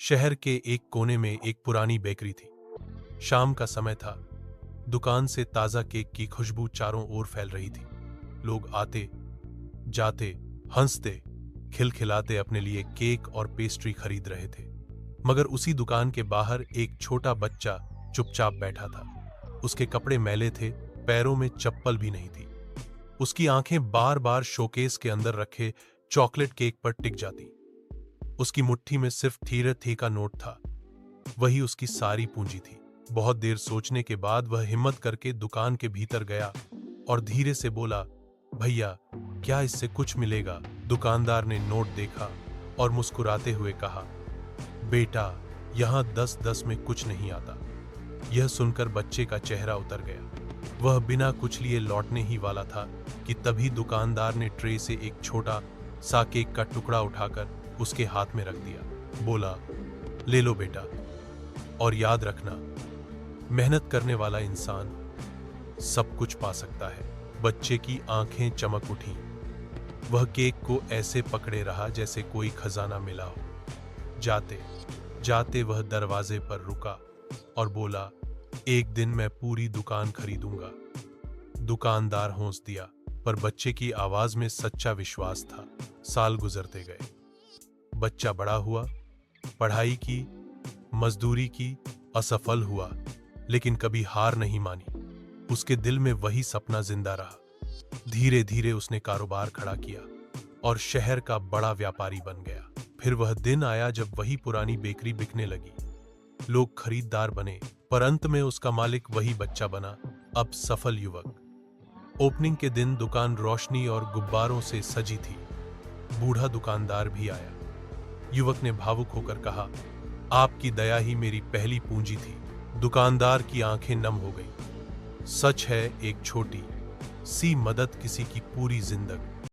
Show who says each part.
Speaker 1: शहर के एक कोने में एक पुरानी बेकरी थी। शाम का समय था। दुकान से ताजा केक की खुशबू चारों ओर फैल रही थी। लोग आते जाते, हंसते खिलखिलाते अपने लिए केक और पेस्ट्री खरीद रहे थे। मगर उसी दुकान के बाहर एक छोटा बच्चा चुपचाप बैठा था। उसके कपड़े मैले थे, पैरों में चप्पल भी नहीं थी। उसकी आंखें बार बार शोकेस के अंदर रखे चॉकलेट केक पर टिक जाती। उसकी मुट्ठी में सिर्फ थी का नोट था। वही उसकी सारी पूंजी थी। बहुत देर सोचने के बाद वह हिम्मत करके दुकान के भीतर गया और धीरे से बोला, भैया, क्या इससे कुछ मिलेगा? दुकानदार ने नोट देखा और मुस्कुराते हुए कहा, बेटा, यहां 10-10 में कुछ नहीं आता। यह सुनकर बच्चे का चेहरा उतर गया। वह बिना कुछ लिए लौटने ही वाला था कि तभी दुकानदार ने ट्रे से एक छोटा सा केक का टुकड़ा उठाकर उसके हाथ में रख दिया। बोला, ले लो बेटा, और याद रखना, मेहनत करने वाला इंसान सब कुछ पा सकता है। बच्चे की आंखें चमक उठी। वह केक को ऐसे पकड़े रहा जैसे कोई खजाना मिला हो। जाते जाते वह दरवाजे पर रुका और बोला, एक दिन मैं पूरी दुकान खरीदूंगा। दुकानदार हौंस दिया, पर बच्चे की आवाज में सच्चा विश्वास था। साल गुजरते गए। बच्चा बड़ा हुआ, पढ़ाई की, मजदूरी की, असफल हुआ, लेकिन कभी हार नहीं मानी। उसके दिल में वही सपना जिंदा रहा। धीरे धीरे उसने कारोबार खड़ा किया और शहर का बड़ा व्यापारी बन गया। फिर वह दिन आया जब वही पुरानी बेकरी बिकने लगी। लोग खरीदार बने, पर अंत में उसका मालिक वही बच्चा बना, अब सफल युवक। ओपनिंग के दिन दुकान रोशनी और गुब्बारों से सजी थी। बूढ़ा दुकानदार भी आया। युवक ने भावुक होकर कहा, आपकी दया ही मेरी पहली पूंजी थी। दुकानदार की आंखें नम हो गई। सच है, एक छोटी सी मदद किसी की पूरी जिंदगी